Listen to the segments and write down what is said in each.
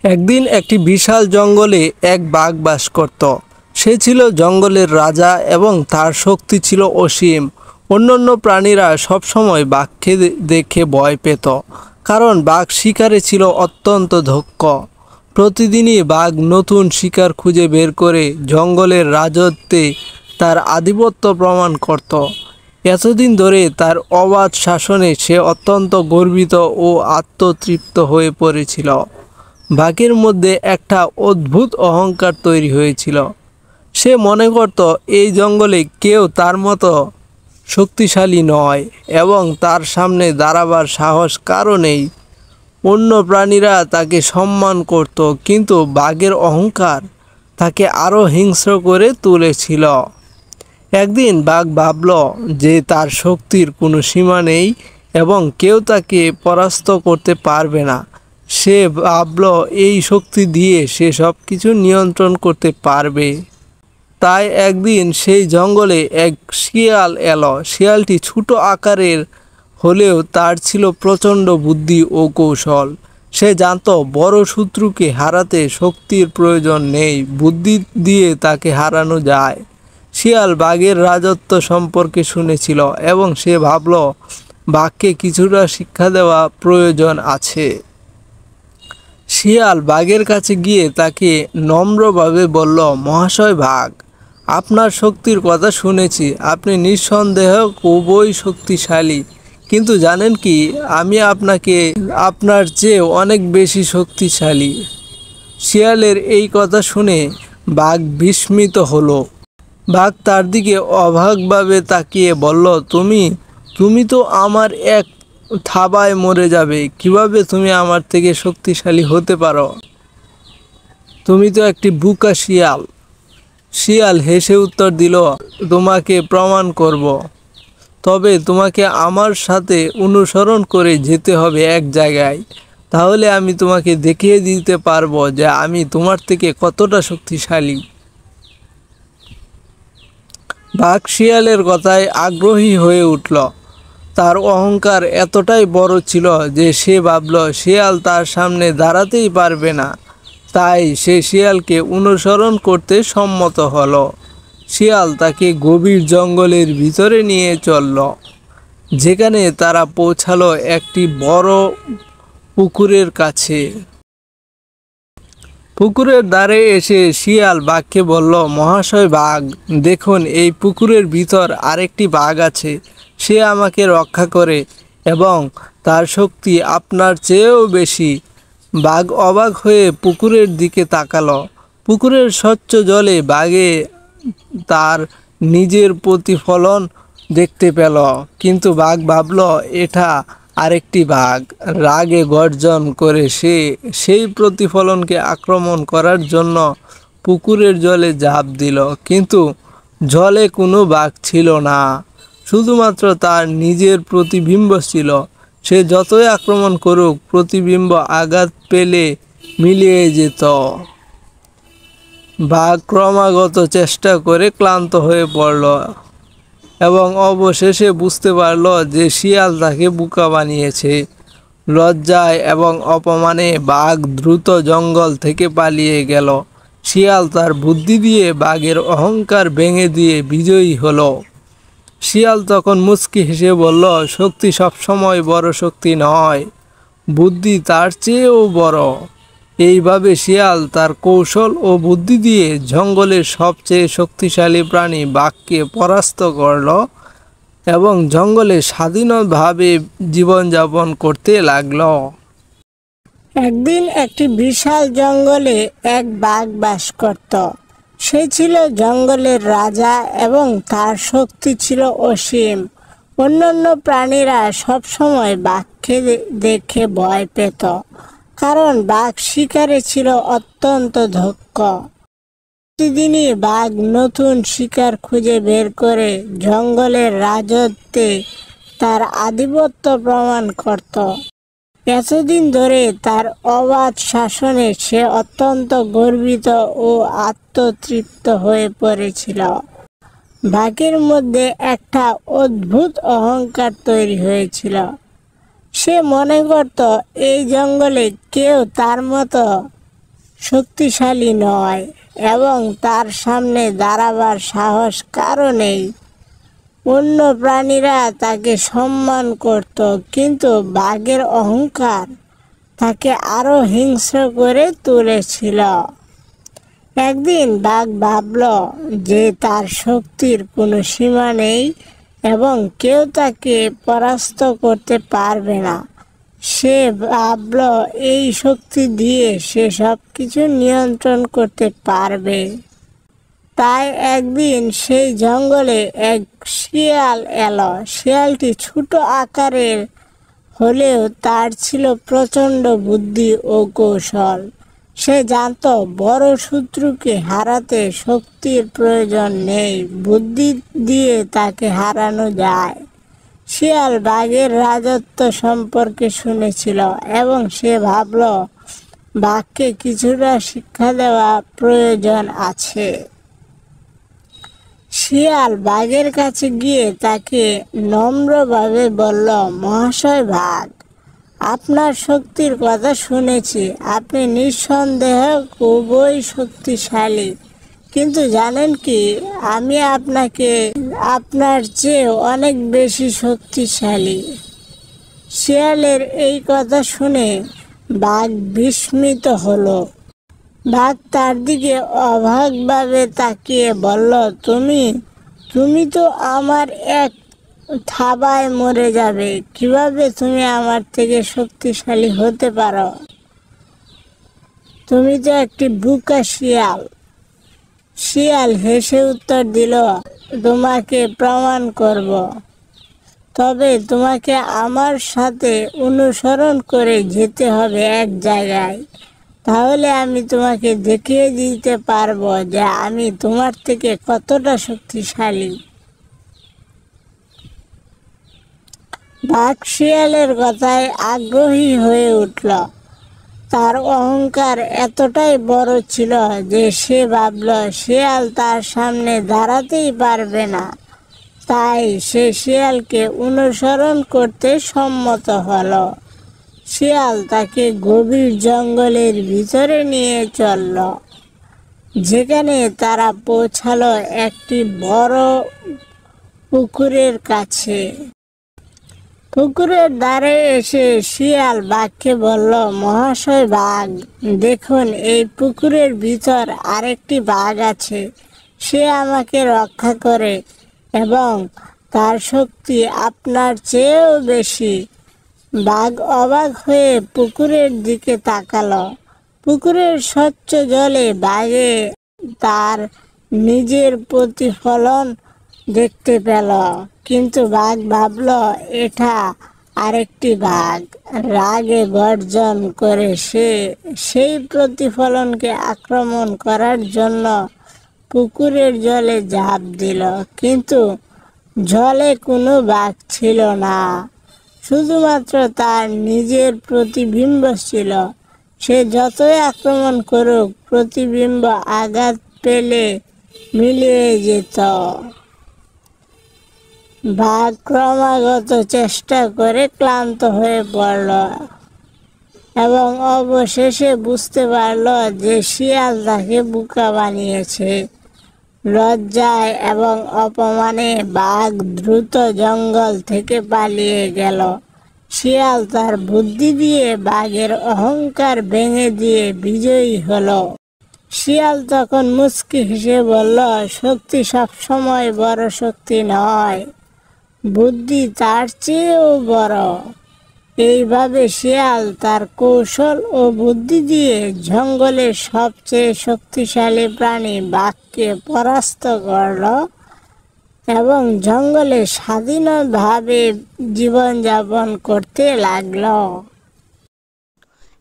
একদিন একটি বিশাল জঙ্গলে এক বাঘ বাস করত। সে ছিল জঙ্গলের রাজা এবং তার শক্তি ছিল অসীম। অন্যান্য প্রাণীরা সবসময় বাঘকে দেখে ভয় পেত, কারণ বাঘ শিকারে ছিল অত্যন্ত দক্ষ। প্রতিদিনই বাঘ নতুন শিকার খুঁজে বের করে জঙ্গলের রাজত্বে তার আধিপত্য প্রমাণ করত। এতদিন ধরে তার অবাধ শাসনে সে অত্যন্ত গর্বিত ও আত্মতৃপ্ত হয়ে পড়েছিল। বাঘের মধ্যে একটা অদ্ভুত অহংকার তৈরি হয়েছিল। সে মনে করত এই জঙ্গলে কেউ তার মতো শক্তিশালী নয় এবং তার সামনে দাঁড়াবার সাহস কারও নেই। অন্য প্রাণীরা তাকে সম্মান করত, কিন্তু বাঘের অহংকার তাকে আরও হিংস্র করে তুলেছিল। একদিন বাঘ ভাবল যে তার শক্তির কোনো সীমা নেই এবং কেউ তাকে পরাস্ত করতে পারবে না। সে ভাবল এই শক্তি দিয়ে সে সব কিছু নিয়ন্ত্রণ করতে পারবে। তাই একদিন সেই জঙ্গলে এক শিয়াল এলো। শিয়ালটি ছোট আকারের হলেও তার ছিল প্রচণ্ড বুদ্ধি ও কৌশল। সে জানত বড় শত্রুকে হারাতে শক্তির প্রয়োজন নেই, বুদ্ধি দিয়ে তাকে হারানো যায়। শিয়াল বাঘের রাজত্ব সম্পর্কে শুনেছিল এবং সে ভাবল বাঘকে কিছুটা শিক্ষা দেওয়া প্রয়োজন আছে। শিয়াল বাঘের কাছে গিয়ে তাকে নম্রভাবে বলল, মহাশয় বাঘ, আপনার শক্তির কথা শুনেছি, আপনি নিঃসন্দেহ খুবই শক্তিশালী। কিন্তু জানেন কি, আমি আপনার চেয়ে অনেক বেশি শক্তিশালী। শিয়ালের এই কথা শুনে বাঘ বিস্মিত হলো। বাঘ তার দিকে অবাকভাবে তাকিয়ে বলল, তুমি তো আমার এক থাবায় মরে যাবে। কিভাবে তুমি আমার থেকে শক্তিশালী হতে পারো? তুমি তো একটি বোকা শিয়াল। শিয়াল হেসে উত্তর দিল, তোমাকে প্রমাণ করব। তবে তোমাকে আমার সাথে অনুসরণ করে যেতে হবে এক জায়গায়। তাহলে আমি তোমাকে দেখিয়ে দিতে পারবো যে আমি তোমার থেকে কতটা শক্তিশালী। বাঘ শিয়ালের কথায় আগ্রহী হয়ে উঠল। তার অহংকার এতটাই বড় ছিল যে সে ভাবল শিয়াল তার সামনে দাঁড়াতেই পারবে না। তাই সে শিয়ালকে অনুসরণ করতে সম্মত হলো। শিয়াল তাকে গভীর জঙ্গলের ভিতরে নিয়ে চলল, যেখানে তারা পৌঁছালো একটি বড় পুকুরের কাছে। পুকুরের ধারে এসে শিয়াল বাঘকে বলল, মহাশয় বাঘ, দেখুন এই পুকুরের ভিতর আরেকটি বাঘ আছে। সে আমাকে রক্ষা করে এবং তার শক্তি আপনার চেয়েও বেশি। বাঘ অবাক হয়ে পুকুরের দিকে তাকালো। পুকুরের স্বচ্ছ জলে বাঘে তার নিজের প্রতিফলন দেখতে পেল। কিন্তু বাঘ ভাবল এটা আরেকটি বাঘ। রাগে গর্জন করে সে সেই প্রতিফলনকে আক্রমণ করার জন্য পুকুরের জলে ঝাঁপ দিল। কিন্তু জলে কোনো বাঘ ছিল না, শুধুমাত্র তার নিজের প্রতিবিম্ব ছিল। সে যতই আক্রমণ করুক, প্রতিবিম্ব আঘাত পেলে মিলিয়ে যেত। বাঘ ক্রমাগত চেষ্টা করে ক্লান্ত হয়ে পড়ল এবং অবশেষে বুঝতে পারল যে শিয়াল তাকে বোকা বানিয়েছে। লজ্জায় এবং অপমানে বাঘ দ্রুত জঙ্গল থেকে পালিয়ে গেল। শিয়াল তার বুদ্ধি দিয়ে বাঘের অহংকার ভেঙে দিয়ে বিজয়ী হলো। শিয়াল তখন মুচকি হেসে বলল, শক্তি সবসময় বড় শক্তি নয়, বুদ্ধি তার চেয়েও বড়। এইভাবে শিয়াল তার কৌশল ও বুদ্ধি দিয়ে জঙ্গলের সবচেয়ে শক্তিশালী প্রাণী বাঘকে পরাস্ত করল এবং জঙ্গলে স্বাধীনভাবে জীবনযাপন করতে লাগল। একদিন একটি বিশাল জঙ্গলে এক বাঘ বাস করত। সে ছিল জঙ্গলের রাজা এবং তার শক্তি ছিল অসীম। অন্যান্য প্রাণীরা সবসময় বাঘকে দেখে ভয় পেত, কারণ বাঘ শিকারে ছিল অত্যন্ত দক্ষ। প্রতিদিনই বাঘ নতুন শিকার খুঁজে বের করে জঙ্গলের রাজত্বে তার আধিপত্য প্রমাণ করত। এতদিন ধরে তার অবাধ শাসনে সে অত্যন্ত গর্বিত ও আত্মতৃপ্ত হয়ে পড়েছিল। বাঘের মধ্যে একটা অদ্ভুত অহংকার তৈরি হয়েছিল। সে মনে করত এই জঙ্গলে কেউ তার মতো শক্তিশালী নয় এবং তার সামনে দাঁড়াবার সাহস কারো নেই। অন্য প্রাণীরা তাকে সম্মান করত, কিন্তু বাঘের অহংকার তাকে আরো হিংস্র করে তুলেছিল। একদিন বাঘ ভাবল যে তার শক্তির কোনো সীমা নেই এবং কেউ তাকে পরাস্ত করতে পারবে না। সে ভাবল এই শক্তি দিয়ে সে সব কিছু নিয়ন্ত্রণ করতে পারবে। তাই একদিন সেই জঙ্গলে এক শিয়াল এলো। শিয়ালটি ছোট আকারের হলেও তার ছিল প্রচণ্ড বুদ্ধি ও কৌশল। সে জানত বড় শত্রুকে হারাতে শক্তির প্রয়োজন নেই, বুদ্ধি দিয়ে তাকে হারানো যায়। শিয়াল বাঘের রাজত্ব সম্পর্কে শুনেছিল এবং সে ভাবল বাঘকে কিছুটা শিক্ষা দেওয়া প্রয়োজন আছে। শিয়াল বাঘের কাছে গিয়ে তাকে নম্রভাবে বলল, মহাশয় বাঘ, আপনার শক্তির কথা শুনেছি। আপনি নিঃসন্দেহ খুবই শক্তিশালী, কিন্তু জানেন কি, আমি আপনার চেয়ে অনেক বেশি শক্তিশালী। শিয়ালের এই কথা শুনে বাঘ বিস্মিত হলো। বাঘ তার দিকে অবাকভাবে তাকিয়ে বলল, তুমি তো আমার এক থাবায় মরে যাবে। কিভাবে তুমি আমার থেকে শক্তিশালী হতে পারো? তুমি তো একটি বোকা শিয়াল। শিয়াল হেসে উত্তর দিল, তোমাকে প্রমাণ করব। তবে তোমাকে আমার সাথে অনুসরণ করে যেতে হবে এক জায়গায়। তাহলে আমি তোমাকে দেখিয়ে দিতে পারবো যে আমি তোমার থেকে কতটা শক্তিশালী। বাঘ শিয়ালের কথায় আগ্রহী হয়ে উঠল। তার অহংকার এতটাই বড় ছিল যে সে ভাবল শিয়াল তার সামনে দাঁড়াতেই পারবে না। তাই সে শিয়ালকে অনুসরণ করতে সম্মত হলো। শিয়াল তাকে গভীর জঙ্গলের ভিতরে নিয়ে চলল, যেখানে তারা পৌঁছালো একটি বড় পুকুরের কাছে। পুকুরের ধারে এসে শিয়াল বাঘকে বলল, মহাশয় বাঘ, দেখুন এই পুকুরের ভিতর আরেকটি বাঘ আছে। সে আমাকে রক্ষা করে এবং তার শক্তি আপনার চেয়েও বেশি। বাঘ অবাক হয়ে পুকুরের দিকে তাকালো। পুকুরের স্বচ্ছ জলে বাঘে তার নিজের প্রতিফলন দেখতে পেল, কিন্তু বাঘ ভাবল এটা আরেকটি বাঘ। রাগে গর্জন করে সে সেই প্রতিফলনকে আক্রমণ করার জন্য পুকুরের জলে ঝাঁপ দিল, কিন্তু জলে কোনো বাঘ ছিল না, শুধুমাত্র তার নিজের প্রতিবিম্ব ছিল। সে যতই আক্রমণ করুক, প্রতিবিম্ব আঘাত পেলে মিলিয়ে যেত। বাঘ ক্রমাগত চেষ্টা করে ক্লান্ত হয়ে পড়ল এবং অবশেষে বুঝতে পারল যে শিয়াল তাকে বোকা বানিয়েছে। লজ্জায় এবং অপমানে বাঘ দ্রুত জঙ্গল থেকে পালিয়ে গেল। শিয়াল তার বুদ্ধি দিয়ে বাঘের অহংকার ভেঙে দিয়ে বিজয়ী হলো। শিয়াল তখন মুচকি হেসে বলল, শক্তি সবসময় বড় শক্তি নয়, বুদ্ধি তার চেয়েও বড়। এইভাবে শিয়াল তার কৌশল ও বুদ্ধি দিয়ে জঙ্গলের সবচেয়ে শক্তিশালী প্রাণী বাঘকে পরাস্ত করল এবং জঙ্গলে স্বাধীনভাবে জীবনযাপন করতে লাগল।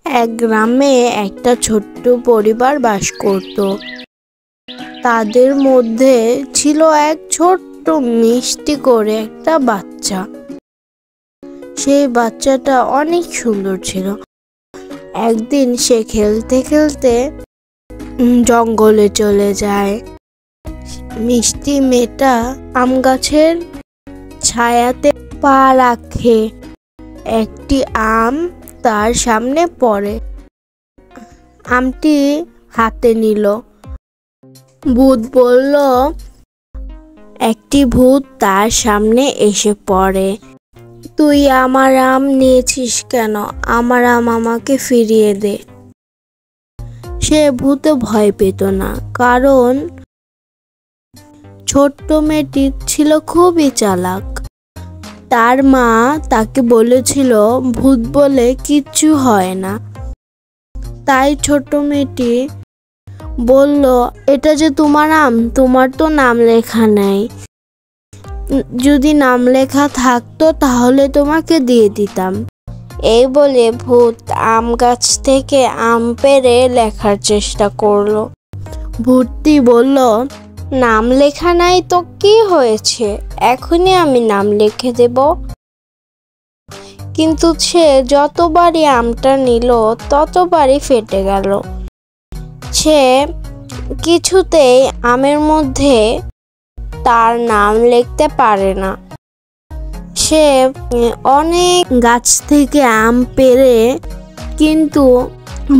এক গ্রামে একটা ছোট্ট পরিবার বাস করত। তাদের মধ্যে ছিল এক ছোট্ট মিষ্টি করে একটা বাচ্চা। সেই বাচ্চাটা অনেক সুন্দর ছিল। একদিন সে খেলতে খেলতে জঙ্গলে চলে যায়। মিষ্টি মেয়েটা আম গাছের ছায়াতে পা রাখে। একটি আম তার সামনে পড়ে। আমটি হাতে নিল। ভূত বলল, একটি ভূত তার সামনে এসে পড়ে। তুই আমার আম নিয়েছিস কেন? আমার আম আমাকে ফিরিয়ে দে। সে ভূতে ভয় পেত না, কারণ ছোট্ট মেয়েটি ছিল খুবই চালাক। তার মা তাকে বলেছিল ভূত বলে কিচ্ছু হয় না। তাই ছোট্ট মেয়েটি বলল, এটা যে তোমার আম, তোমার তো নাম লেখা নেই। যদি নাম লেখা থাকতো তাহলে তোমাকে দিয়ে দিতাম। এই বলে ভূত আম গাছ থেকে আম পেড়ে লেখার চেষ্টা করলো। ভূতটি বলল, নাম লেখা নাই তো কি হয়েছে, এখনই আমি নাম লিখে দেব। কিন্তু সে যতবারই আমটা নিল ততবারই ফেটে গেল। সে কিছুতেই আমের মধ্যে তার নাম লিখতে পারে না। সে অনেক গাছ থেকে আম পেড়ে, কিন্তু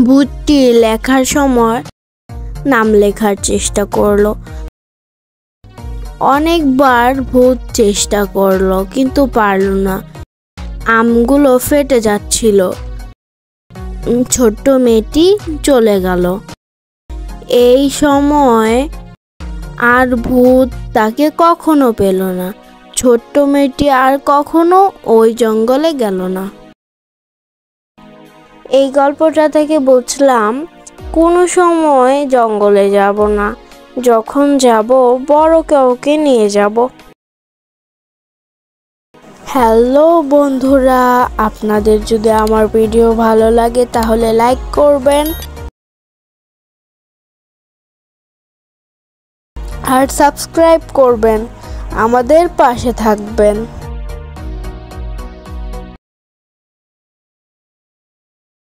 ভূতটি লেখার সময় নাম লেখার চেষ্টা করলো। অনেকবার ভূত চেষ্টা করলো কিন্তু পারল না, আমগুলো ফেটে যাচ্ছিল। ছোট্ট মেয়েটি চলে গেল। এই সময় আর ভূত তাকে কখনো পেল না। ছোট্ট মেয়েটি আর কখনো ওই জঙ্গলে গেল না। এই গল্পটা থেকে বুঝলাম কোনো সময় জঙ্গলে যাব না, যখন যাব বড় কাউকে নিয়ে যাব। হ্যালো বন্ধুরা, আপনাদের যদি আমার ভিডিও ভালো লাগে তাহলে লাইক করবেন আর সাবস্ক্রাইব করবেন, আমাদের পাশে থাকবেন।